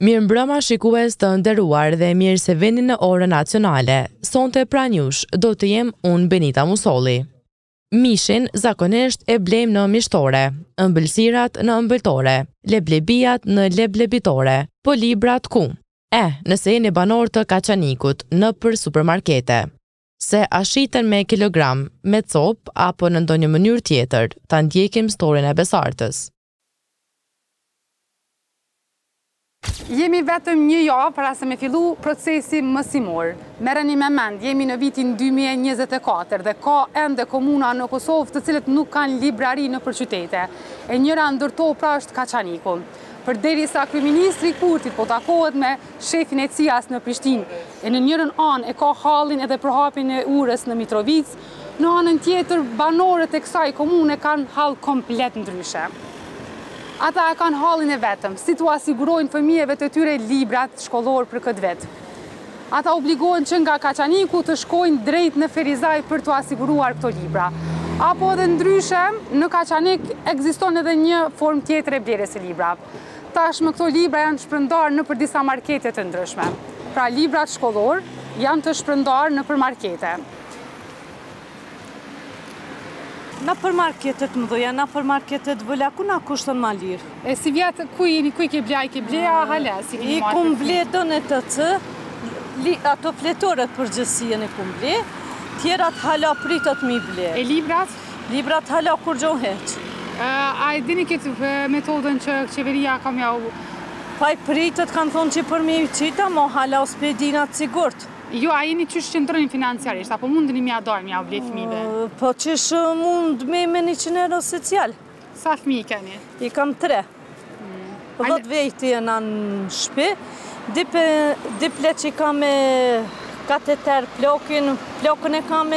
Mirëmbrëma shikues të nderuar dhe mirë se vini në orën nacionale. Sonte pranë jush do të jem unë Benita Musolli. Mishin zakonisht e blejmë në mishtore, ëmbëlsirat në ëmbëltore, leblebijat në leblebitore, po librat ku? Nëse jeni banor të Kaçanikut nëpër supermarkete. Se a shiten me kilogram, me copë apo në ndonjë mënyrë tjetër, ta ndjekim storin e Besartës. Jemi vetëm një javë para se me fillu procesi mësimor. Merreni me mend, jemi në vitin 2024 dhe ka ende komuna në Kosovë të cilët nuk kanë librari nëpër qytete. E njëra ndër to pra është Kaçaniku. Përderisa kryeministri Kurti po takohet me shefin e CIA-s në Prishtinë, e në njërin anë e ka hallin edhe për hapjen e urës në Mitrovic, në anën tjetër banorët e kësaj komune kanë hall komplet ndryshe. Ata e kanë hallin e vetëm, si t'u asigurojnë fëmijëve të tyre librat shkollor për këtë vit. Ata obligohen që nga Kaçaniku të shkojnë drejt në Ferizaj për t'u asiguruar këto libra. Apo edhe ndryshe, në Kaçanik ekziston edhe një formë tjetër e blerjes së librave. Tashmë këto libra janë shpërndarë nëpër disa markete të ndryshme. Pra librat shkollor janë të shpërndarë nëpër markete. Na për marketet mëdha, na për marketet vëlla, ku na kushton ma lirë? E si vjetë, ku i ke bleja hala? I kum ble DNTC, ato fletoret përgjësien e kum ble, tjerat hala pritet mi ble. E librat? Librat hala kur gjohet. A e dini këtë metodën që qeveria kam jau? Pa i pritet kanë thonë që për mi qita, mo hala ospedinat sigurt. Jo, a jeni qysh qëndrojnë financiarisht, apo mundeni mi adarë, mi ble fëmijëve? Po qysh mund me 100 euro social. Sa fëmijë keni? I kam 3. 10 vejti e në shpi, diple që i kam me kateter plokën e kam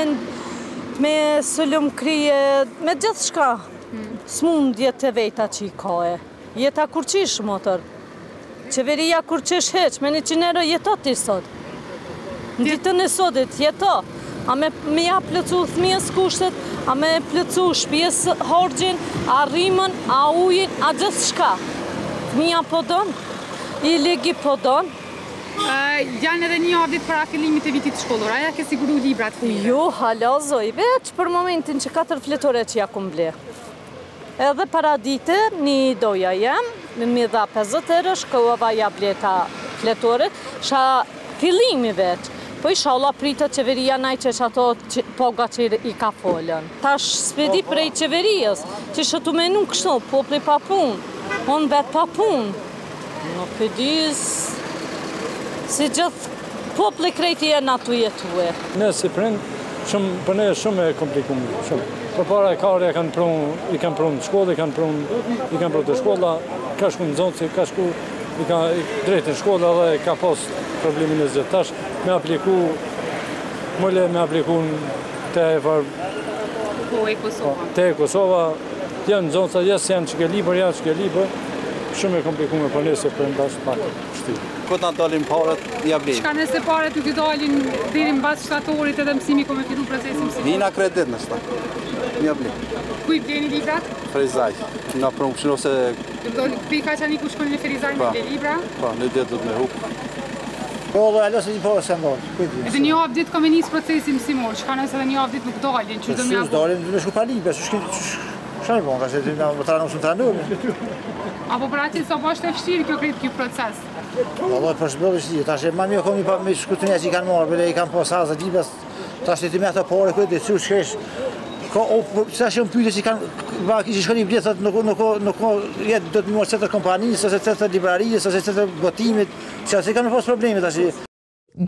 me sëllum krije, me gjithë shka. S'mund jetë e vejta që i ka e. Jeta kur qish, motër. Qeveria kur qish heq, me 100 euro jetot i sot. Në ditën e sotit, jeto, a me ja plëcu thmijës kushtet, a me plëcu shpijes horgjin, a rrimën, a ujin, a gjithë shka. Thmija po donë, i legi po donë. Janë edhe një avdit para fillimit e vitit shkollor, aja ke siguru librat fëmijëve? Jo, hala zoj, veç për momentin që 4 fletore që ja kum ble. Edhe para dite, një doja jem, mi dha 50 euro, shkova ja bleta fletoret, sha fillimi veç. Po inshallah pritet qeveria naj që ato poga që i ka folën. Tash spedi prej qeverijës, që shëtu me nuk kështu, popli pa punë, unë vetë pa punë. Nuk e dis, si gjithë popli krejti e në atu jetue. Ne si prind, për ne shumë e komplikume, shumë. Për para e kare i kanë prunë të shkollë, i kanë prunë të shkolla, ka shku në zonë, ka shku i ka drejtë në shkolla dhe ka pas problemin e zëtë. Tash me apliku, mële me apliku te Kosova, janë në zonë, jesë janë që ke liber, shumë e komplikume për nëse për ndash pak shtirë. Këtë nga dalin paret, ja blejnë. Shka nëse paret nuk i dalin deri mbas shtatorit edhe mësimi ko me fillu procesi mësimi? Vina kredit në shta, ja blejnë. Ku i blejni librat? Ferizaj, nga prëmëshin ose... Për i Kaçaniku shkoni në Ferizaj me ble libra? Pa, në ditë dhëtë me hukë. Po, dhe alës e një parë se mërë. Edhe një avdit ka me njës procesi mësimor, shka nëse edhe një avdit nuk dalin, që dhe me dalin, me shku pa libra, shka në bon, ka se të më tranur. Apo për ati sa bashkë e fështirë kjo krejtë kjo proces? Allah, për shbërë vështirë, ta shë ma mjë komi me shkutunia që i kanë marrë, bile i kanë posaz dhe libras, ta shë të me ato pare këtë, dhe cërë shkesh, sa shumë pyte që i kanë, ba kishë shkoni bletët, nuk jetë do të më morë cetër kompanisë, ose cetër librarijës, ose cetër botimit, që asë i kanë pas problemet ashtë.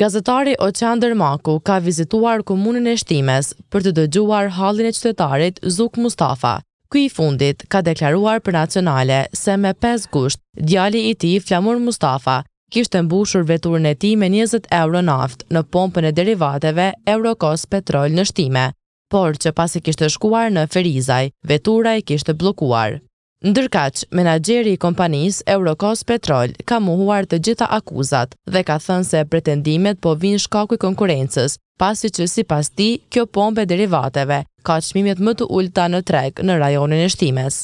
Gazetari Oqander Maku ka vizituar komunën e Shtimes për të dëgjuar hallin e qytetarit Zuk Mustafa. Ky i fundit ka deklaruar për Nacionale se me 5 gusht, djali i tij Flamur Mustafa kishte mbushur veturën e tij me 20 euro naftë në pompën e derivateve Eurokos Petrol në Shtime, por që pasi kishte shkuar në Ferizaj, vetura i kishte bllokuar. Ndërkaq, menaxheri i kompanisë Eurokos Petrol ka mohuar të gjitha akuzat dhe ka thënë se pretendimet po vinë shkaku i konkurrencës, pasi që sipas tij kjo pompë e derivateve ka çmimet më të ulta në treg në rajonin e Shtimes.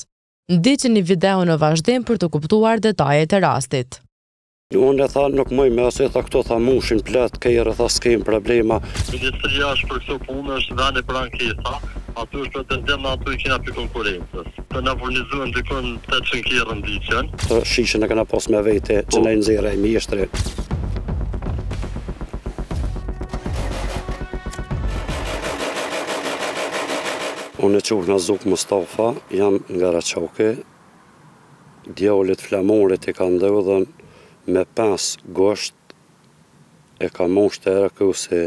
Ndiqni video në vazhdim për të kuptuar detajet e rastit. Unë e tha nuk mëj me asë, tha këto tha mushin plët, kejrë, tha s'kem problema. Ministria është për këto punë, është vende për ankesa, aty është pretendim në aty i kena për konkurencës. Të na furnizuan dikon 800 kjerë në diqen. Të shishën e kena pas me vete që ne nëzire e mjeshtri. Unë e qurë nga Zuk Mustafa, jam nga Raqauke. Djallit flamorit e ka ndodhen me 5 gosht, e ka mosht e rëkuse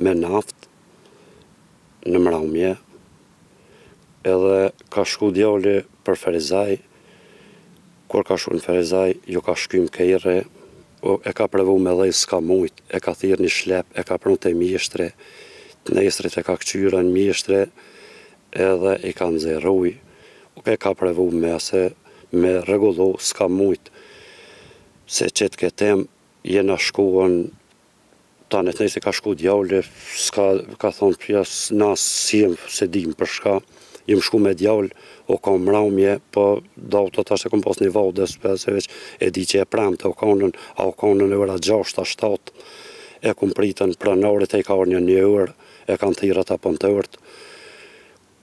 me naft në mramje, edhe ka shku djalli për Ferizaj, kur ka shku në Ferizaj, ju ka shkym kejre, e ka prevu me dhej s'ka mujt, e ka thirë një shlep, e ka prun të mjeshtre, të nesrit e ka këqyra në mjeshtre, edhe i ka nxerruj, e ka prevu me regullu, s'ka mujt, se qëtë këtem jena shkuën, tanet nëjse ka shku djalli, ka thonë pjesë, na sim se dim për shka, jem shku me djall, o ka mramje, po do të tash e kom pas një vades, se veç e di që e premte o kanën e ora 6-7, e kom pritën pranorit e i ka orë një orë, e kanë thirat apën të urt.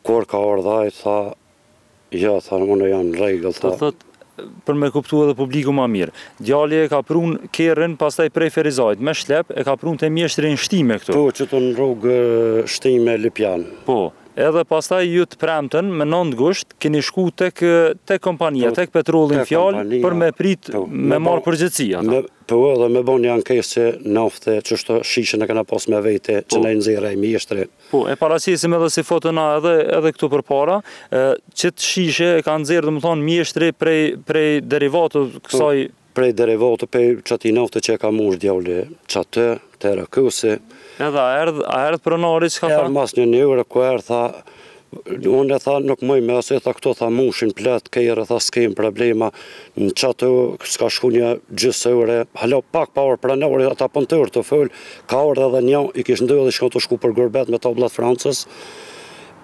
Kur ka ardhaj, tha, ja, tha, më janë regull, tha. Për me kuptu edhe publiku ma mirë. Djalli e ka prun kerën, pastaj prej Ferizajt, me shlep, e ka prun të mjeshtri në shtime këtu. Po, që të në rrugë shtime Lipjan. Po, edhe pastaj ju të premten, me 9 gusht, keni shku tek kompania, tek petrolin fjallë, për me prit, me marë përgjëtsia. Po, edhe me bon një ankesë që nafte, që shto shishën e kena pas me vete, që ne nëzire e mjeshtri. Po, e paracisim edhe si fotona edhe këtu për para, që të shishe e ka nëzirë, dhe më thonë, mjeshtri prej derivatët kësaj... Prej derivatët, prej qati nafte që e ka mush djalli qatë, të rëkusi. Edhe a erdhë pronari që ka tha? Erë mas një orë, ku erë tha, unë e tha nuk mëj me asë, tha këto tha mushin plët, kejrë, tha s'kem problema, në qatë s'ka shku një gjysë ore, halo pak pa orë pronari, ata pën të orë të fëllë, ka orë edhe një, i kishë ndodhë i shkon të shku për Gurbet me tablat Francës,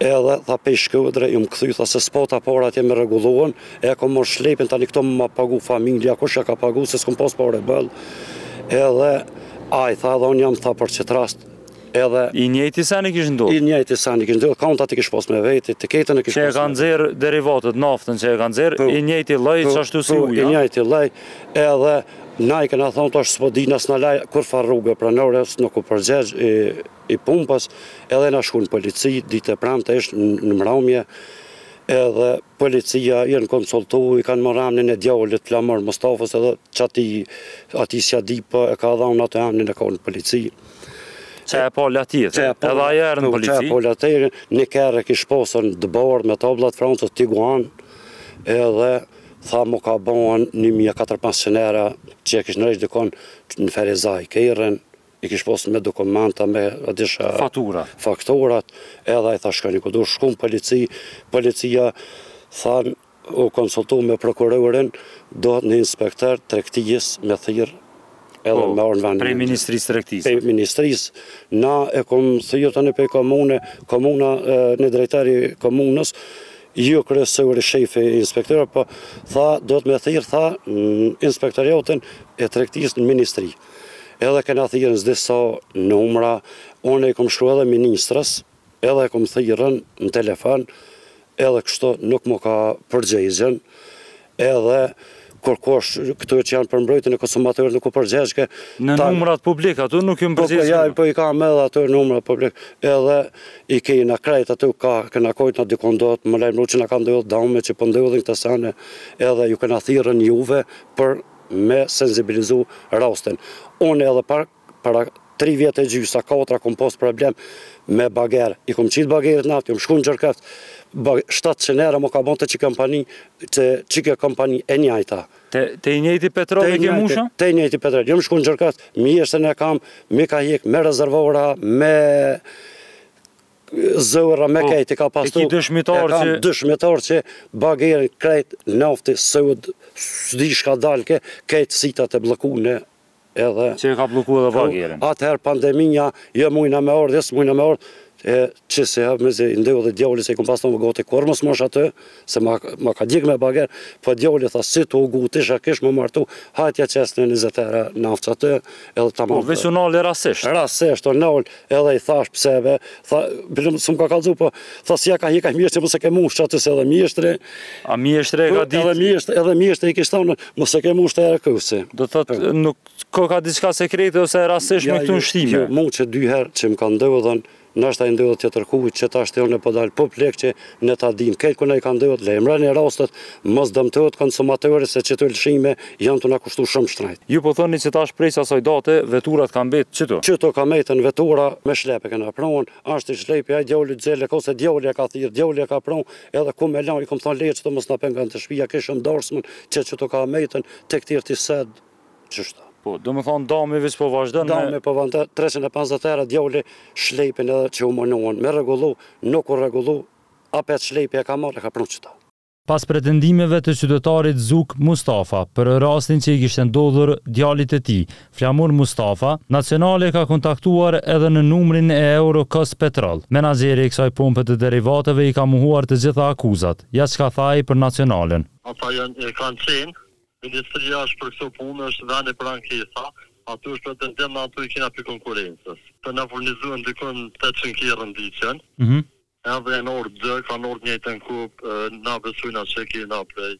edhe tha pe shkëdre, ju më këthy, tha se s'pata para atje me regulohen, e kom mërë shlepin, tani këto më pagu familja, kush ja ka pagu, se s'kom pas pare bëllë, edhe aj, tha edhe unë jam tha për qëtë rast, edhe... I njëjti sen i kishë ndodhë? I njëjti sen i kishë ndodhë, kantat i kishë pas me veti, të ketën e kishë pas me veti. Që e kanë zirë derivatët, naftën që e kanë zirë, i njëjti lej që ashtu si uja? I njëjti lej, edhe na i kena thonë të është s'podina s'na lej, kur fa rrugë pranore, s'nuk u përgjegj i pumpës, edhe na shku në polici, ditë e premte ishtë në mramje, edhe policia jenë konsultu, i kanë marrë emnin e djallit Flamor Mustafës, edhe që ati s'ja di për e ka dhaun atë emnin e ka në polici. Që e poli atjetër, edhe ajo erë në polici? Që e poli atjetër, një kërë e kish posën dëbarë me tablat Francës Tiguan, edhe tha mu ka bohen 1400 era që e kish në rejtë dikon në Ferizaj kejrën, i kish posën me dokumenta, me fakturat, edhe i tha shkani këtu, shku në policia thanë, u konsultu me prokurorin, do të një inspektor tregtijës me thirë, edhe me orë në vendin. Prej Ministrisë Tregtisë? Prej Ministrisë. Na e kom thirë të një pej komuna, në drejtari komunës, ju kryesori shefi inspektorë, po tha, do të me thirë, tha, inspektoriatin e tregtisë në ministri. Edhe kena thirë në disa numra, unë e kom shkru edhe ministrës, edhe e kom thirën në telefon, edhe kështu nuk më ka përgjegjen, edhe kërkosh këtu që janë për mbrojtjen e konsumatorëve nuk u përgjegjke. Në numrat publik, ato nuk ju më përgjegjke? Po i kam edhe ato numrat publik, edhe i kejna krejt ato këna kojt në dikondot, më lejmë që në ka ndodhë daume që për ndodhën këtë sene, edhe ju këna thirën juve për me sensibilizu rastin. Unë edhe para 3 vjetë e gjysa, 4 kom pas problem me bager. I kom qitë bagerit natë, jom shku në Gjërkeft, 700 era më ka bon të qike kompani e njajta. Te i njëjti petrol e ke musha? Te i njëjti petrol. Jom shku në Gjërkeft, mjeshtën e kam, me ka hik, me rezervora, me zëra, me kejti ka pastu. E ki dëshmitar që... E kam dëshmitar që bagerin krejt nafti sëud, s'di shka dalke, kejt sitat e blokune. Që e ka bloku edhe bagerin? Atëherë pandemija, jo mujna me orë, mujna me orë, që se me zi ndeu dhe djali se i kom pas tonë gati kur mos mosh atë, se ma ka djek me bager, po djali tha si të ugu tisha kish më martu, hajtja qes në 20 era naftë atë, edhe ta Po, veç u nalë rasisht. Rasisht, o nalë, edhe i thash pseve, tha, bilim së më ka kalzu, po, tha si ja ka hika mjeshtri, mëse ke mush që atë se edhe mjeshtri. A mjeshtri ka ditë? Edhe mjeshtri i kishtë thonë, mëse ke mush të ere kësi. Do të thotë, nuk ka diçka sekrete ose rasisht me këtu në shtime? Mu që 2 herë që më ka ndëvë nështë a ndëvët të tërkujt që ta shtjone po dalë po plek që në ta din. Këtë këna i ka ndëvët, le emra një rastet, mos dëmëtët konsumatore se që të lëshime janë të nga kushtu shumë shtrajt. Ju po thoni që ta shprejsa asoj date, veturat kanë betë qëto? Qëto ka metën vetura me shlepe këna pronë, ashtë i shlepe, a djoli dzele, kose djoli e ka thirë, djoli e ka pronë, edhe ku me lanë, i kom thonë leje që të mos në pengan të shpija, kishëm darsmën që qëto ka metën, të këtirë të sedë, qështa. Po, do më thonë dami veç po vazhdojnë me... Dami po vazhdojnë 350 era djoli shlepin edhe që u mënohen. Me regullu, nuk u regullu, apet shlepi e ka marrë e ka prunë qëta. Pas pretendimeve të qytetarit Zuk Mustafa për rastin që i kishte ndodhur djalit e tij, Flamur Mustafa, Nacionale ka kontaktuar edhe në numrin e Eurokos Petrol. Menaxheri i kësaj pompe të derivateve i ka mohuar të gjitha akuzat. Ja çka tha ai për Nacionalen. Ata janë kanë qenë. Ministria është për këso punë është vende për ankesa, aty është pretendim në aty i kina për konkurencës. Të në furnizuën dykon 800 kjerë në diqen, edhe në orë dë, ka në orë njëjtë në kupë, na besujna që ki na prej,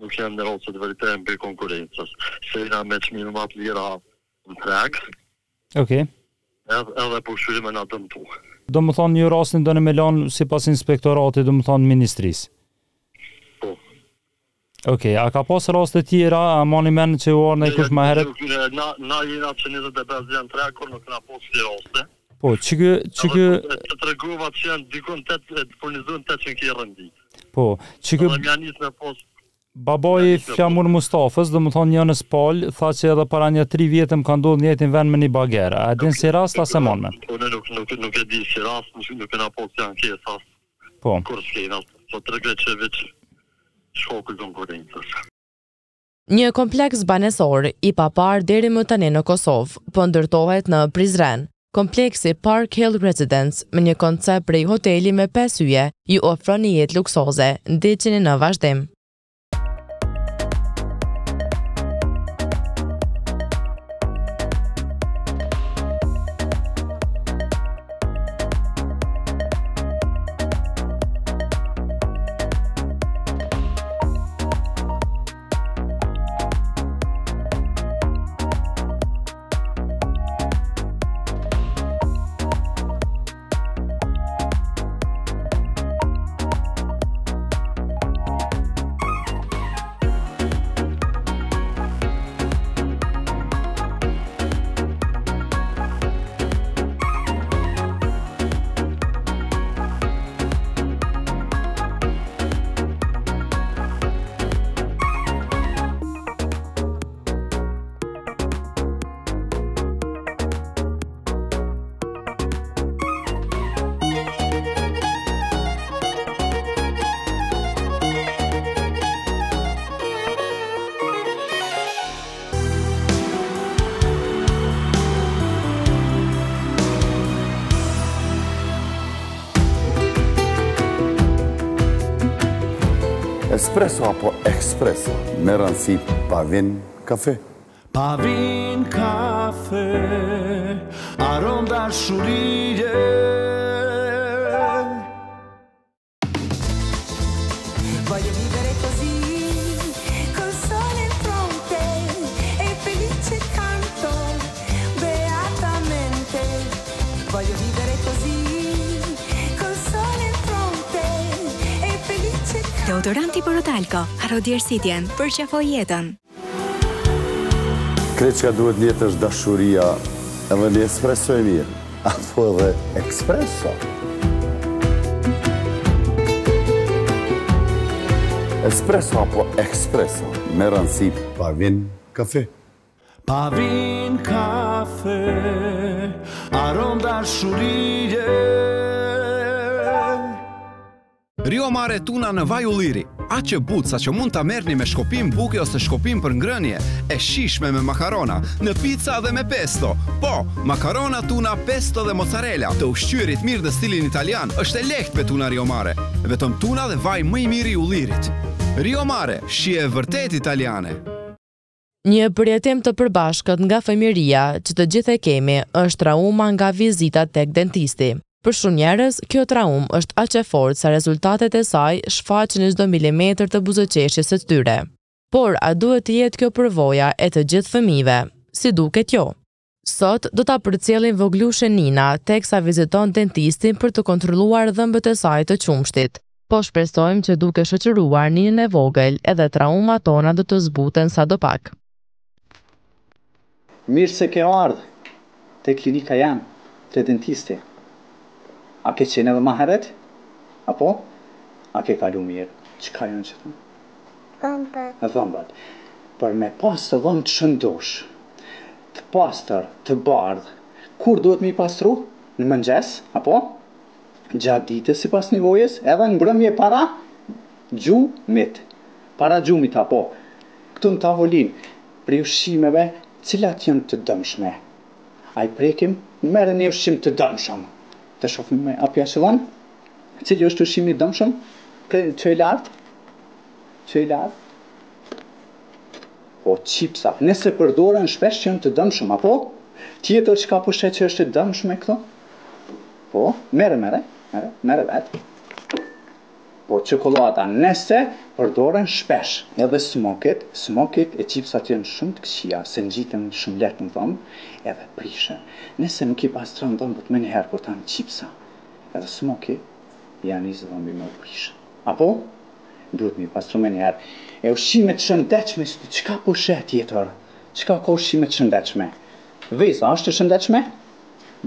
nuk jem në rosë të veritajnë për konkurencës. Se jina me qminë më atë lira në tregë, edhe për shurime në dëmtu. Do më thonë një rastin do në Melan si pas inspektoratit, do më thonë ministrisë. Okej, a ka pas raste tjera, a mani men që u arë në kush ma heret? Na jena që 25 janë 3, kur nuk na pas si raste. Po, që... Të tregova që janë dikon të furnizuën 800 kjerë në ditë. Po, që... Dhe mja njës me pas... Babaj Flamur Mustafës, dhe më thonë një në spal, tha që edhe para një 3 vjetëm ka ndodhë njëtin vend me një bagera. A din si rast, a se mon men? Po, nuk e di si rast, nuk e na pas janë kesas. Po. Kur s'kena, po të regre që veç shkoku konkurencës. Një kompleks banesor i papar deri më tani në Kosovë po ndërtohet në Prizren. Kompleksi Park Hill Residence me një koncept prej hoteli me 5 yje ju ofron një jetë luksoze, ndiqeni në vazhdim. Espresso apo Expresso, me rëndësi Pavin Kafe. Pavin Kafe, arom dashurie. Voglio vivere così, col sole in fronte e felice canto beatamente. Voglio vivere così. Deodoranti Borotalco, haro djersitjen, përqafoj jetën. Kretë që duhet njëtë është dashuria, edhe një espresso e mirë, apo edhe Expresso. Espresso apo Expresso, me rëndësi Pavin Kafe. Pavin Kafe, arom dashurie. Rio Mare Tuna në Vaj Ulliri. Atë që butë sa që mund ta merrni me shkopim buke ose shkopim për ngrënie, e shishme me makarona, në pizza dhe me pesto. Po, makarona, tuna, pesto dhe mozzarella, të ushqyerit mirë dhe stilin italian, është e lehtë me tuna Rio Mare. Vetëm tuna dhe vaj më i miri i ullirit. Rio Mare, shije e vërtet italiane. Një përjetim të përbashkët nga fëmijëria që të gjithë e kemi është trauma nga vizita tek dentisti. Për shumë njerëz, kjo traumë është aq e fortë sa rezultatet e saj shfaqen në çdo milimetër të buzëqeshjes së tyre. Por a duhet të jetë kjo përvoja e të gjithë fëmijëve? Si duket jo? Sot do ta përcjellim voglushen Nina teksa viziton dentistin për të kontrolluar dhëmbët e saj të qumshtit. Po shpresojmë që duke shoqëruar Ninën e vogël edhe traumat tona do të zbuten sadopak. Mirë se ke ardhë te klinika jam, te dentisti. A ke qenë edhe ma heret? Apo? A ke kalu mirë? Çka janë që thëmë? Dhëmbët. Dhëmbët. Për me pas të dhëmbë të shëndosh, të pastër, të bardhë, kur duhet me i pastru? Në mëngjes? Apo? Gjatë ditës si pas nivojës, edhe në mbrëmje para gjumit. Para gjumit, apo? Këtu në tavolin, prej ushqimeve, cilat janë të dëmshme. A i prekim, merë një ushqim të dëmshëm. Të shofim me apja qëllon, cili është ushqimi dëmshëm, që i lartë, po qipsa, nëse përdoren shpesh që janë të dëmshëm, apo? Tjetër që ka pushet që është të dëmshme këto? Po, mere vetë. Po, çokolada, nëse përdoren shpesh, edhe smokit e qipsat janë shumë të këqija, se ngjiten shumë lehtë në dhëmbë, edhe prishen. Nëse nuk i pastron dhëmbët më njëherë kur tanë qipsa, edhe smokit, janë nisë dhëmbi me u prishë. Apo? Duhet me i pastru më njëherë. E ushqimet shëndetshme, çka pushet tjetër? Çka ka ushqimet shëndetshme? Vesa është e shëndetshme?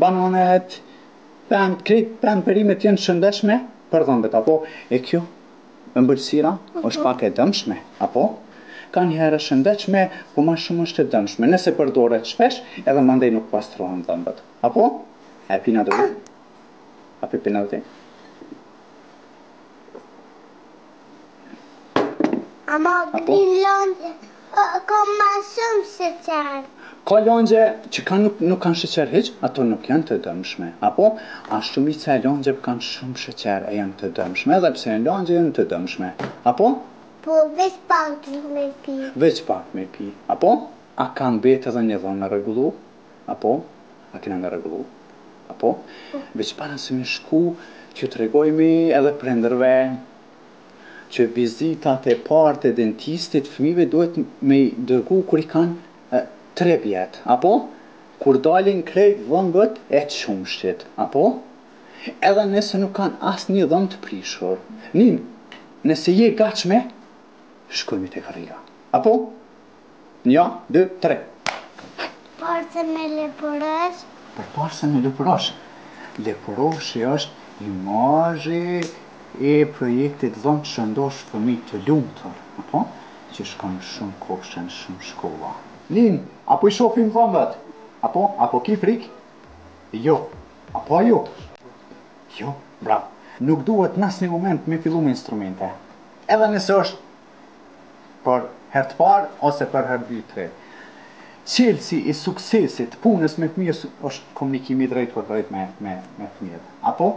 Bananet, pem perimet janë shëndetshme? Për dhëmbët, apo? E kjo, ëmbëlsira, është pak e dëmshme, apo? Ka njëherë shëndetshme, po ma shumë është e dëmshme. Nëse përdoret shpesh, edhe mandej nuk pastrohen dhëmbët. Apo? E pina do ti? A pina do ti? Ama këti lëndë, ka ma shumë sheqer. Ka lëngje që nuk kanë sheqer hiç, ato nuk janë të dëmshme. Apo, ashtu shumica e lëngjeve kanë shumë sheqer e janë të dëmshme, edhe pse lëngje janë të dëmshme. Apo? Po, veç pak me pi. Veç pak me pi. Apo? A kanë betë edhe një dhonë në rregullu? Apo? A kena në rregullu? Apo? Veç para se me shku, që të regojmi edhe prindërve, që vizitat e parë të dentistit fëmijëve duhet me dërgu kur i kanë 3 vjetë, apo? Kur dalin krejt dhëmbët e qumshtit, apo? Edhe nëse nuk kanë asë një dhëmbë të prishur. Nëse je gatshme, shkojmë te karriga. Apo? 1, 2, 3. Parse me lepurosh? Për parse me lepurosh. Lepuroshi është imazhi e projektit dhëmbë të shëndosh fëmijë të lumtur, apo? Që shkojnë shumë koshen, shumë shkolla. Apo i shohim dhëmbët? Apo ki frik? Jo. Apo jo? Jo, bravo. Nuk duhet në asnjë moment me fillu me instrumente. Edhe nëse është për herë të parë ose për herë 2-3. Çelësi i suksesit punës me fëmijë është komunikimi drejt për drejt me fëmijët. Apo?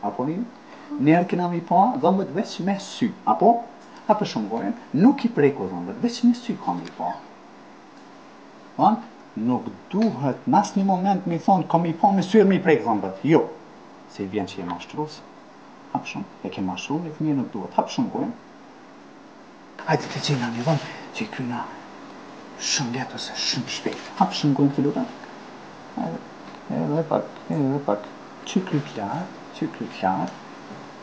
Apo një? Njerë kena mi pa dhëmbët veç me sy. Apo? Apo shumë gojen, nuk i preku dhëmbët, veç me sy ka mi pa. Nuk duhet në asnjë moment me thonë kam i pa me syrë me i prek dhëmbët. Jo. Se i vjen që je mashtrues. Hap shumë. E ke mashtruar, e fëmijë nuk duhet. Hap shumë gojen. Hajde të gjejna një dhëmbë që i kryna shumë lehtë ose shumë shpejt. Hap shumë gojen të lutem. Edhe pak. Çykli klar.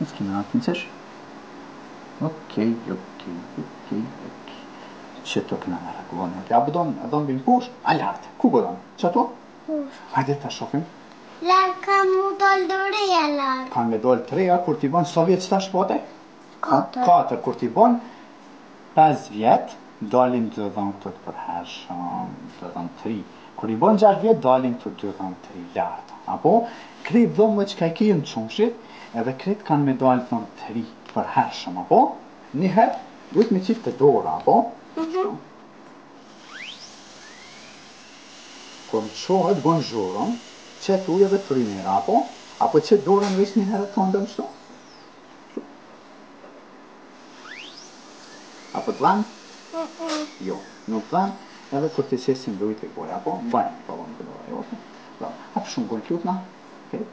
Nuk kemi atë nësesh. Okej. Që të këna në regullonë. Ja bëdon, edhe në posh, a lartë. Ku bëdon? Që ato? Hajde të shofim. Lartë ka mu dollë do reja lartë. Ka me dollë të reja, kur t'i bon, sa vjetë që ta shpote? 4. Kur t'i bon, 5 vjetë, dalin 2 të përhershëm, 3. Kur i bon 6 vjetë, dalin të 2 lartë. Apo, kretë dhëmë që ka i kejnë qumshit, edhe kretë kanë me dalë 3 përhershëm, apo? Njëherë, duhet me qitë të dora, apo? Kur të shohet gonxhurën, qet ujë dhe frinera, apo qet dorën veç njëherë të ndëm shto? Apo të lanë? Jo, nuk të lanë, edhe kur të qesin dojtë e goja, apo? Bajnë, pavon të dora, jo? Hapë shumë gojnë lutna, okej?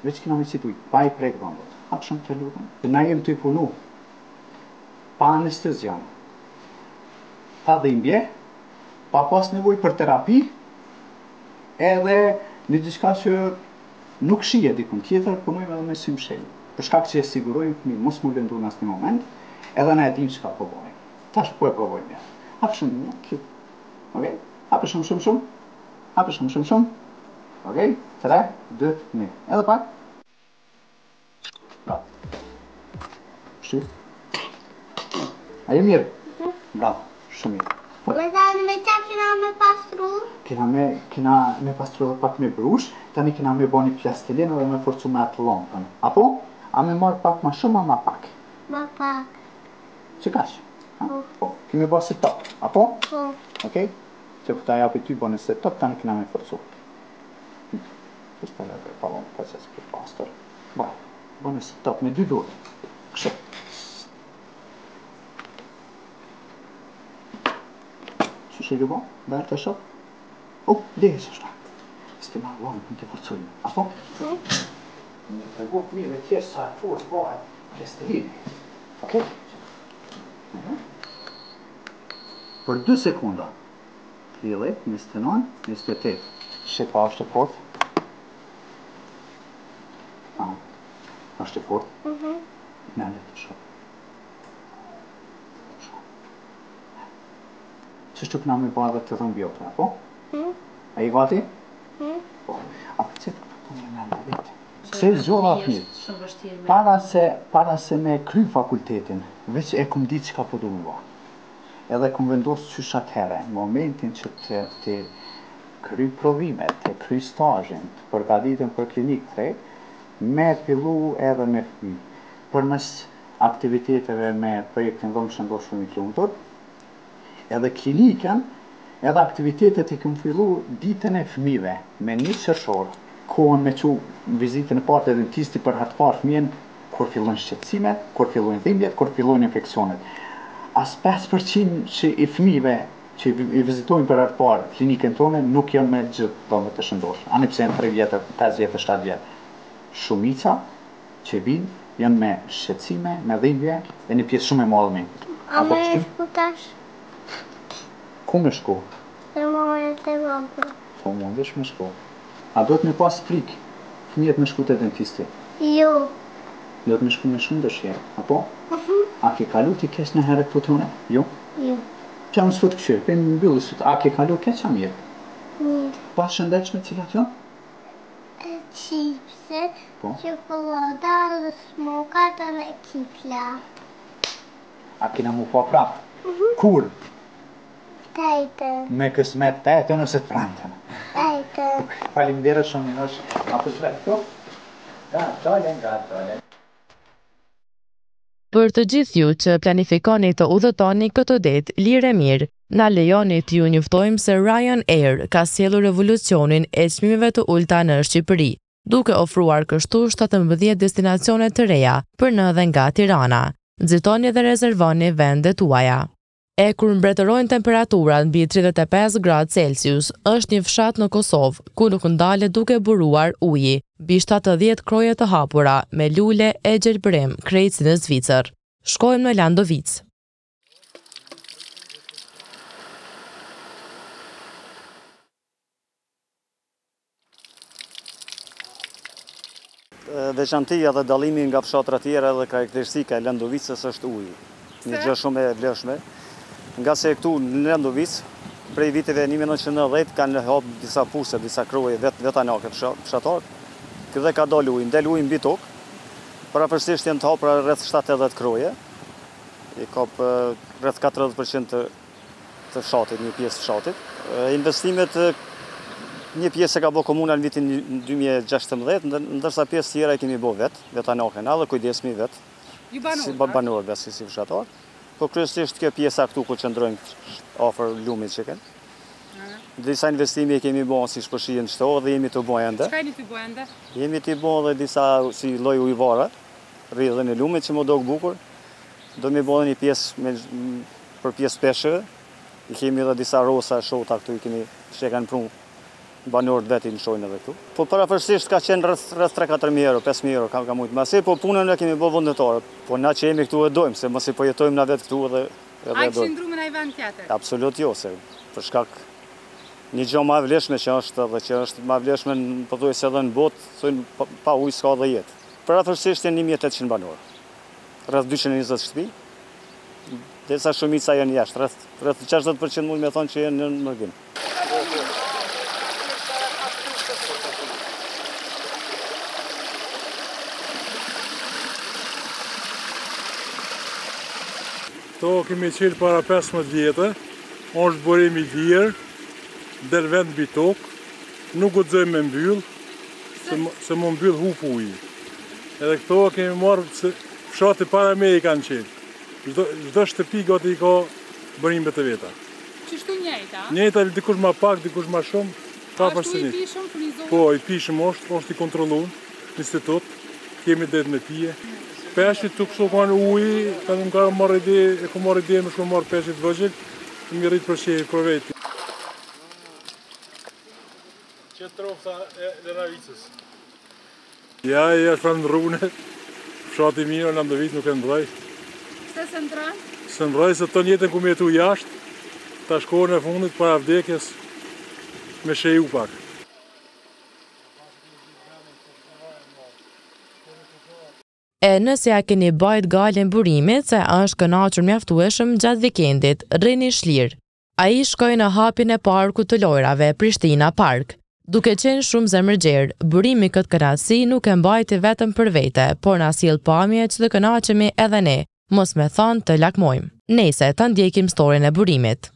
Veç kina me qitë ujë, pa i prek dhëndot. Hapë shumë të lutna. Na jem të i punu, pa anestezion, pa dhimbje, pa pas nevoj për terapi, edhe një diçka që nuk shije dikun tjetër, punojmë edhe me sy mshel. Për shkak që e sigurojmë fëmijën mos mu lëndu në asnjë moment, edhe na e dim çka po bëjmë. Tash po e provojmë. Hapë shumë, okej? Hapë shumë. Hapë shumë. Okej? 3, 2, 1. Edhe pak. Bravo. Shtyp. A je mirë? Bravo, shumë mirë. Me qa kina me pastru? Kina me pastru dhe pak me brush, tani kina me bo një plastilinë dhe me forcu me atë lompën. Apo? A me marrë pak ma shumë, a ma pak? Ma pak. Që kash? Po. Kime bo se top, apo? Po. Okej? Që këta japi ty bo në se top, tani kina me forcu. Kështë të lebe, pa lompë, pa qësë për pastor. Bo në se top, me 2 dorë. Kështë. Që që bo? Bërë të shok? Lehe që shta. Ske ma lomë, në të forcojnë. Apo? Në të go fëmijëve tjerë sa e forë bëhet plastilinë. Okej? Për 2 sekunda. Lille, 29, 28. Shepa është e fort. është e fort. Në le të shok. Qështu këna me ba dhe të dhëmë bjotë, apo? A i gati? Po. A për qëtë këtu një në vetë? Se zhjora fëmijët. Para se me kry fakultetin, veç e këm ditë që ka po du me ba. Edhe këm vendosë qysh atëhere, në momentin që të kry provimet, të kry stajin, të përgatitën për klinikë të me fillu edhe me fëmijë. Për mes aktiviteteve me projektin dhomë shëndosh shumë i lumëtur, edhe klinikën, edhe aktivitetet i këmë fillu ditën e fëmijëve, me 1 qershor, kohën me që vizitën e partë e dentisti për hatë parë fëmijën, kur fillojnë shqetësimet, kur fillojnë dhimbjet, kur fillojnë infeksionet. As 5% që i fëmijëve që i vizitojnë për hatë parë klinikën tonë, nuk janë me gjithë dhëmbët të shëndosh. Ani pse në 3 vjetë, 5 vjetë, 7 vjetë. Shumica që vinë janë me shqetësime, me dhimbje, dhe një pjesë shumë e madhe me. A me shku tash? Ku me shku? Dhe mojët e vogël. Po mundesh me shku. A do të me pas frikë fëmijët me shku të dentisti? Jo. Do të me shku me shumë dëshirë, apo? A ke kalu ti kesh në herë këtu tone? Jo? Jo. Qa më sfut këshirë, për më mbyllë sfut, a ke kalu keq a mirë? Mirë. Pas shëndechme cilat jo? Qipse, qokolada dhe smokata me kifla. A kina mu po prapë? Kur? Tejtën. Me kësmet tejtën ose të prantën? Tejtën. Faleminderit shumë minësh. A për shvet, jo? Gatolen. Për të gjithë ju që planifikoni të udhëtoni këtë det lirë e mirë, na lejoni t'ju njoftojmë se Ryanair ka sjellur revolucionin e çmimeve të ulta në Shqipëri, duke ofruar kështu 17 destinacione të reja për në dhe nga Tirana. Nxitoni dhe rezervoni vendet tuaja. E kur mbretërojnë temperaturat mbi 35 gradë Celsius, është një fshat në Kosovë, ku nuk ndalet duke buruar uji, mbi 70 kroje të hapura, me lule e gjelbërim, krejt si në Zvicër. Shkojmë në Landovic. Veçantia dhe dallimi nga fshatra tjera dhe karakteristika e Landovicës është uji. Një gjë shumë e vlefshme. Nga se këtu në Landovic, prej viteve 1990, kanë hapur disa puse, disa kroje vetanake fshatar, dhe ka dalë ujë, del ujë mbi tokë. Parapersisht janë të hapura rreth 70 kroje. I kap rreth 40% të fshatit, një pjesë të fshatit. Investimet një pjesë e ka bo komuna në vitin 2016, ndërsa pjesë tjera e kemi bo vetë, vetanake na dhe kujdesmi vetë. Ju banor? Si banorëve, si fshatar. Po kryesisht kjo pjesa këtu ku qëndrojnë afër lumit që kanë. Disa investime kemi bërë si shpërshien çto dhe jemi të bëjë ende. Çka jeni të bëjë ende? Jemi të bëjë edhe disa si lloj ujvare, rrjedhën e lumit që më dog bukur. Do mi bëjë një pjesë për pjesë peshëve. I kemi edhe disa rosa shota këtu i kemi që kanë prunë banorët vetë në shojnë edhe këtu. Po parafërsisht ka qenë rreth 3-4.000 euro, 5.000 euro, ka mujtë masi, po punën e kemi bërë vullnetare. Po na që jemi këtu e dojmë, se mos i po jetojmë na vetë këtu edhe A i qëndrume në i vend tjetër? Absolut jo, se për shkak një gjë ma vleshme që është dhe që është ma vleshme në pothuajse edhe në botë, thojnë pa ujë s'ka dhe jetë. Parafërsisht janë 1.800 banorë, rreth 220 shtëpi, derisa shumica janë jashtë, rreth 60% mund me thonë që janë në mërgim. Këto kemi qenë para 15 vjetë, është burim i lirë, del vend mbi tokë, nuk guxojmë me mbyll, se më mbyll hup ujë. Edhe këto kemi marrë se fshati para me i kanë qenë. Çdo shtëpi gati i ka bërimet e veta. Qështu njëjta? Njëjta, dikush ma pak, dikush ma shumë, ka përsëri. Ashtu i pishëm për një zonë? Po, i pishëm është i kontrolluar në institut, kemi det me pije. Peshqit të kështu kanë ujë, kanë më marrë ide, e ku marrë ide më shumë marrë peshqit vëgjel, më rritë për shqe për veti. Që trofta e Ravicës? Ja, është pra në rrune, fshati mirë, në ndëvit nuk e ndroj. Se se ndroj? Se ndroj, se të njëtën ku me jetu jashtë, ta shkohën e fundit para vdekjes me sheju pak. E nëse ja keni bajt galen burimit se është kënaqur mjaftueshëm gjatë vikendit, rrini shlirë. Ai shkoi në hapjen e parkut të lojrave Prishtina Park. Duke qenë shumë zemërgjerë, burimi këtë krahasi nuk e mbajti vetëm për vete, por na sjell pamje që të kënaqemi edhe ne, mos me thonë të lakmojmë. Nejse, ta ndjekim storin e burimit.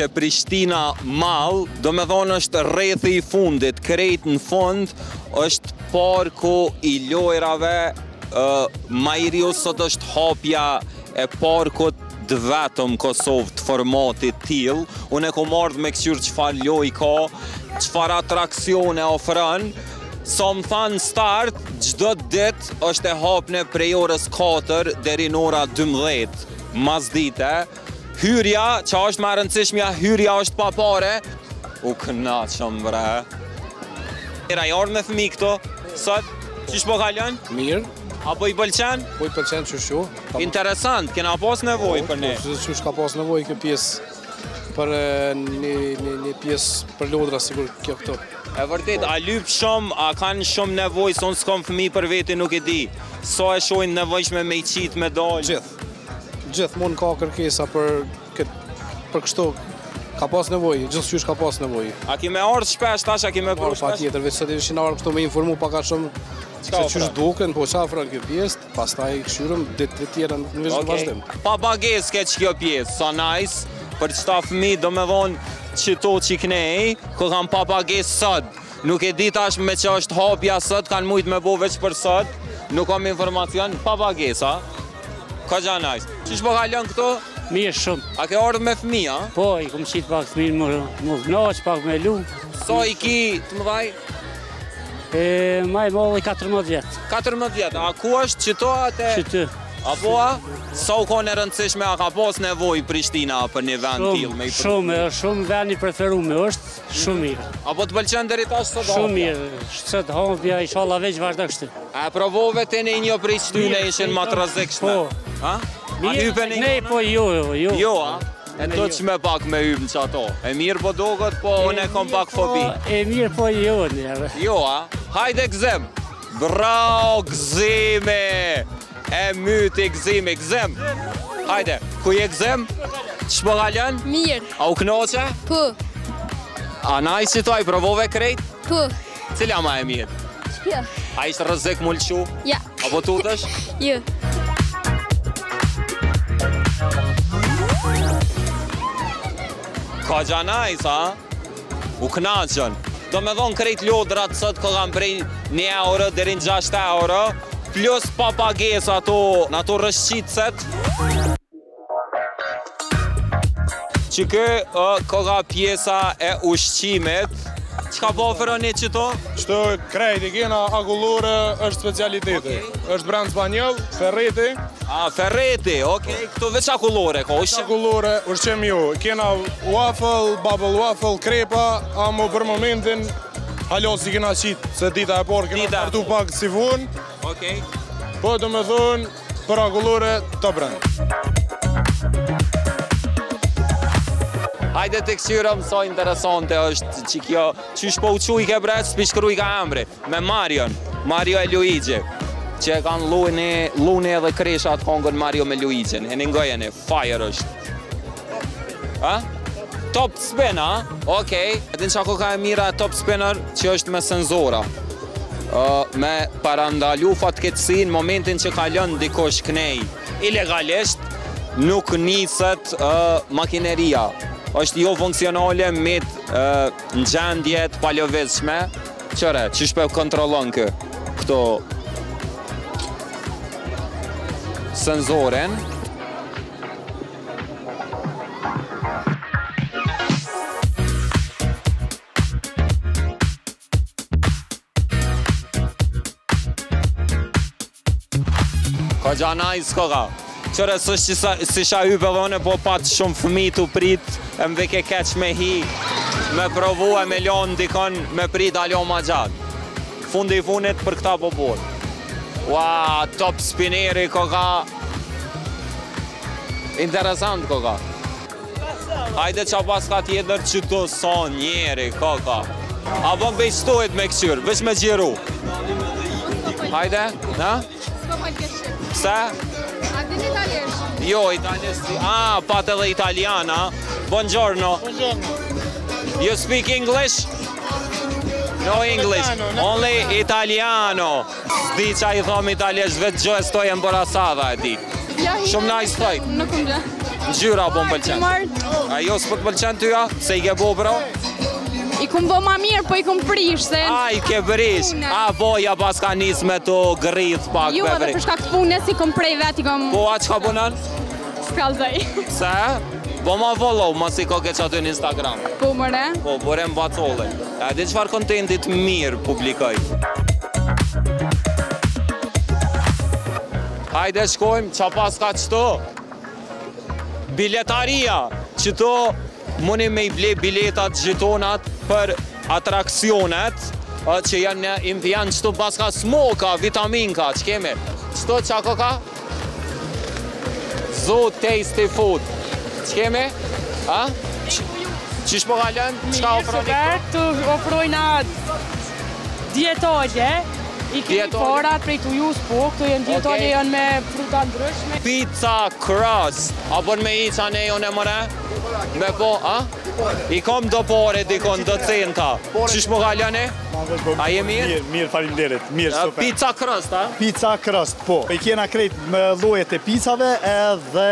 Te Prishtina Mall, do me thonë është rrethi i fundit, krejt në fund, është parku i lojrave, Majriu sot është hapja e parkut dë vetëm Kosovë të formatit tillë. Unë e kom ardhë me këqyrë çfarë loj ka, çfarë atraksione ofron. Sa më thanë start, çdo ditë është e hapne prej orës 4 deri në ora 12 masdite. Hyrja, që është më rëndësishmja, hyrja është pa pare. U kënaqëm bre. Era i ardhë me fëmi këto, sot, qysh po kalon? Mirë. Apo i pëlqen? Po i pëlqen qështu. Interesant, kena pas nevoj për ne. Qysh ka pas nevoj kjo pjesë, për një pjesë për lodra, sigur kjo këto. E vërtet, a lyp shumë, a kanë shumë nevoj, se unë s'kom fëmi për veti nuk e di. Sa e shojnë nevojshme me i qitë, me dalë? Gjithmonë ka kërkesa për kështu, ka pas nevojë, gjithçysh ka pas nevojë. A kime ardhë shpesh, tash a kime pru shpesh? Patjetër, veç se të ishin ardhë këtu me informu paka shumë se qysh duken, po qa afron kjo pjesë, pastaj këshyrëm ditë tjera në vazhdim në vazhdim. Pa pagesë ke që kjo pjesë, sa nice, për qëta fëmi do me thonë që to që kënej, ku kam pa pagesë sot. Nuk e di tash me që është hapja sot, kanë mujtë me bo veç për sot, nuk kam informacion, pa pagesë, ka gja nice. Qish po kalon këto? Mirë shumë. A ke ardhë me fëmi, a? Po, i kom qitë pak fëmi më vnoq, pak me lu. Sa i ki të më vaj? Ma i molli 14 vjetë. 14 vjetë, a ku është qëto atë? Qëtë. Apo a? Sa u ka në rëndësishme, a ka pas nevoj Prishtina për një vend t'il? Shumë vend i preferume është, shumë mirë. Apo të pëlqen deri tash sot hapja? Shumë mirë, sot hapja, inshallah veç vazhdo kështu. A provove të një prej qëtyne ishin ma të rëzikshme? Po. Mirë, ne po jo. Jo, a? E do që me pak me hypë në që ato. E mirë po dogot, po unë e kom pak fobi. E mirë po jo njërë. Jo, a? Hajde Gzim. Bravo, Gzime! E myti Gzime, Gzim. Hajde, ku je Gzim? Që po kalon? Mirë. A u knoqe? Po. A na i si to, i provove krejt? Po. Cila ma e mirë? Shpjo. A ishtë rëzik mullëshu? Ja. Apo tutësh? Jo. Ka gjanajs, ha? U knaqën. Do me thonë krejt lodrat sot ko kam prej 1 euro deri në 6 euro, plus papages ato, në ato rëshqitëset. Që kë ko ka pjesa e ushqimit. Qka po oferoni qëto? Qëto krejt i kena agullore është specialiteti. është brand spanjol, ferreti. Ferreti, okej. Këto veç agullore, ko ushqim? Agullore, ushqim ju. Kena waffle, bubble waffle, krepa, amo për momentin halo si kena qitë, se dita e por kena përtu pak si vun. Okej. Po do me thonë, për agullore të brand. Hajde të këqyra mësoj interesante është që kjo, që shpo uqu i ke bret, s'pishkru i ka emri, me Marion, Mario e Luigi, që e kanë luni edhe kreshat kongën Mario me Luigin, e në ngojeni, fire është. Top spin, ha? Okej. Edin që ako ka e mira top spinner që është me senzora. Me parandalu fatkeqësinë momentin që ka lënë dikush knej. Ilegalisht nuk niset makineria. Është jo funksionale me në gjendjet palëvizshme. Qëre, që shpe kontrolon këto senzorin. Ka gjanaj s'ka. Qëre si sha hype dhone, po patë shumë fëmi të prit, e më veke keq me hi, me provu e me lonë dikon, me prit alo ma gjatë. Fundi i funit për këta po borë. Ua, top spineri koka. Interesant koka. Hajde qa pas ka tjetër që të son njeri koka. Apo bejstojt me këqyrë, veç me gjiru. Hajde, na? Pse? A din italianisht? Jo, italianisht. Pat edhe italiana. Buongiorno. You speak English? No English. Only italiano. S'di qa i thom italianisht, vetë gjo e stojen për asada e di. Shumë nice thojt. Nuk më gjë. Gjyra po më pëlqen. Ajo s'po të pëlqen tyja? Se i ke bo bro? I kum bo ma mirë, po i kum prish, se... I ke prish? Po, ja pas ka nis me të grith pak. Jo, edhe për shkak të punës i kum prej vet, i kum... Po, a qka punan? S'kallzaj. Se? Po ma follow, ma si ko ke qatë në Instagram. Po, mëre? Po, bore më bacole. E di qëfar kontentit mirë publikoj. Hajde shkojmë, qa pas ka qëto? Biletaria, qëto muni me i ble biletat, gjitonat për atrakcionet, që janë qëto pas ka smoka, vitaminka, që kemi? Qëto qako ka? Zoo Tasty Food. Që kemi? Qish po kalën? Qka ofroni? Të ofrojna dietarje, i kemi forat prej të ju s'po, këto janë dietarje janë me fruta ndryshme. Pizza crust, apo me i qa ne jone mëre? Me po, I kom do pore dikon, do centa. Qish mo kalëni? A je mirë? Mirë, falimderit, mirë, super. Pizza crust, a? Pizza crust, po. I kena krejt me lojet e pizzave edhe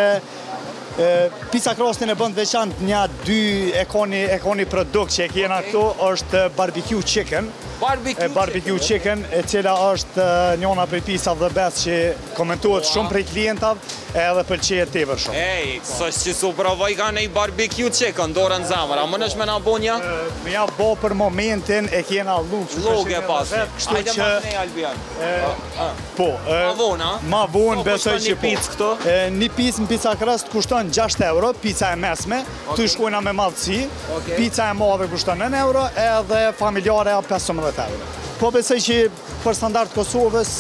pizza crustin e bënd veçant nja 2 ekoni produkt që e kena këto është barbecue chicken. Barbecue chicken, e cila është njona prej pizza dhe bes që komentuat shumë prej klientav edhe pëlqejet tepër shumë. Ej, së që su provoj ka nej barbecue chicken, dorën zamër, a më nësh me na bo një? Me ja bo për momentin e kjena luk. Luk e pas. Hajde ma nej Albian. Po. Ma vonë, a? Ma vonë, besoj që po. Një pizza këto? Një pizza në pizza crust kushton 6 euro, pizza e mesme, tu shkojna me madhësi, pizza e madhe kushton 9 euro, edhe familjare 15 euro. Po besoj që për standart Kosovës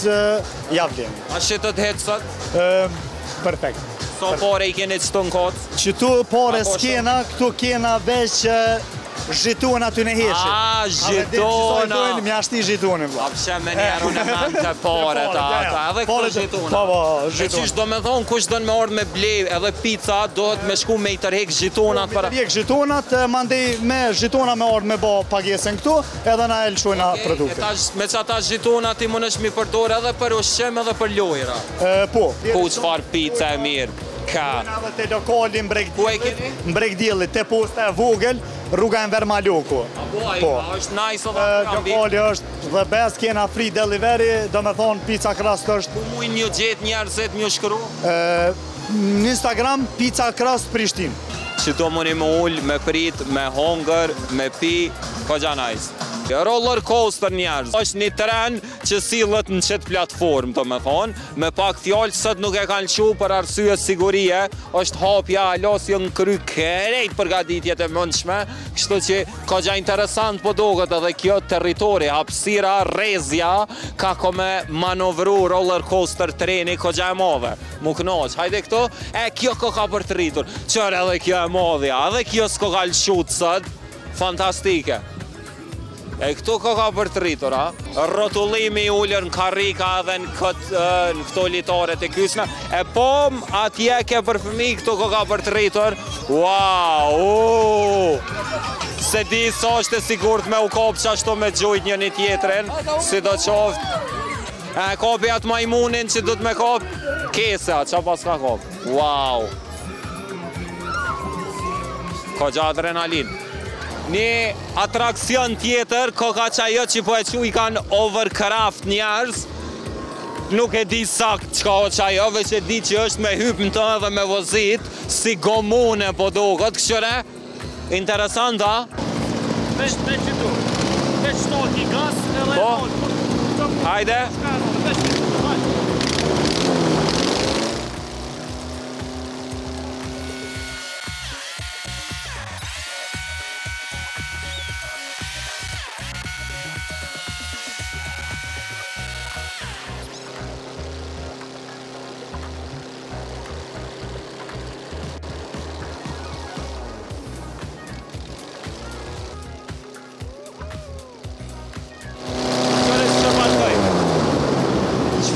javlen. A shqitët hetë sot? Perfekt. So pare i keni qëtu në kotë? Qëtu pare s'kena, këtu kena veç zhitona të në heshit. Zhitona! Mi ashti zhitonin. A pëshem me njerë unë e men të pare ta ata, edhe këto zhitona. E qish do me thonë, kush do në me orë me blej edhe pizza, dohet me shku me i tërhek zhitonat? Me i tërhek zhitonat, mandej me zhitona me orë me bo pagesen këtu, edhe na e lëshojna produkte. Me që ata zhitonat i më nëshmi përdore edhe për ushqem edhe për lojra? Po. Po qëfar pizza e mirë? ka. Edhe te lokali Mbregdjelli, te posta e vogël, rruga Enver Maloku. Po, është nice edhe lokali është dhe bes kena free delivery, do me thonë pizza crust është. Ku mujnë një gjetë njerëzit një shkru? Në Instagram pizza crust Prishtinë. Që do mëni me ullë, me prit, me hongër, me pi, ko gja nice. Roller coaster njerëz, është një tren që sillet në qëtë platformë, të me thonë, me pak fjallë sot nuk e kanë qu për arsye sigurie, është hapja alasje në kry krejt përgatitjet e mëndshme, kështu që ka gja interesant po doget edhe kjo territori, hapësira, rezja, ka ko me manovru roller coaster treni, ko gja e madhe, mu knoq, hajde këto, kjo ka për të rritur, qërë edhe kjo e madhja, edhe kjo s'ko ka lëshut sot, fantastike. Këtu ka për të rritur, rotullimi i ullër në karika edhe në këto litare të kysna, atje ke për fëmi këtu ka për të rritur, wow, se di sa është e sigurt me u kopë që ashtu me gjujt një tjetrin, si do qoftë, kopi atë majmunin që du të me kopë, kesa, që pas ka kopë, wow, ka gja adrenalin. Një atrakcion tjetër, ka qajo që po e që i kanë overcraft njerës, nuk e di sakt që ka o qajo, veç e di që është me hypën të edhe me vozit, si gomune po dogot, këshëre, interesant, a? Veç që du, veç shtoki gas edhe e po, hajde.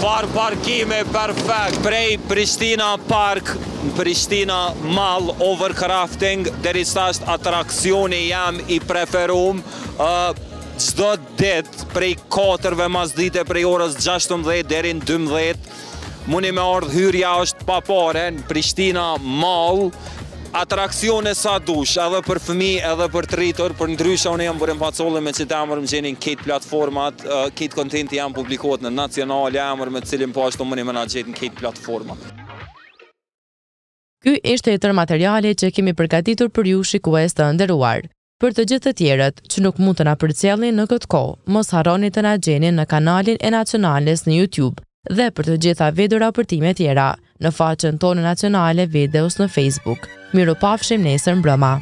Qfar parkime perfekt, prej Prishtina Park, Prishtina Mall Overcrafting, deri stasht atraksioni jam i preferum, çdo dit, prej 4 mas dite, prej orës 16 deri në 12, muni me ardh hyrja është pa pare, në Prishtina Mall, atraksione sa dush, edhe për fëmi, edhe për të rritur, për ndrysha unë jam bërën pacolli me që të amër më gjenin kejt platformat, kejt kontenti jam publikohet në nacionale, amër me cilin po ashtu mëni me na gjetin kejt platformat. Ky ishte e tërë materiale që kemi përgatitur për ju shikues të nderuar. Për të gjithë të tjerët që nuk mund të na përcjellin në këtë kohë, mos harroni të na gjeni në kanalin e Nacionales në YouTube dhe për të gjitha video raportime tjera në faqen tonë nacionale videos në Facebook. Miru pafshim nesër mbrëma.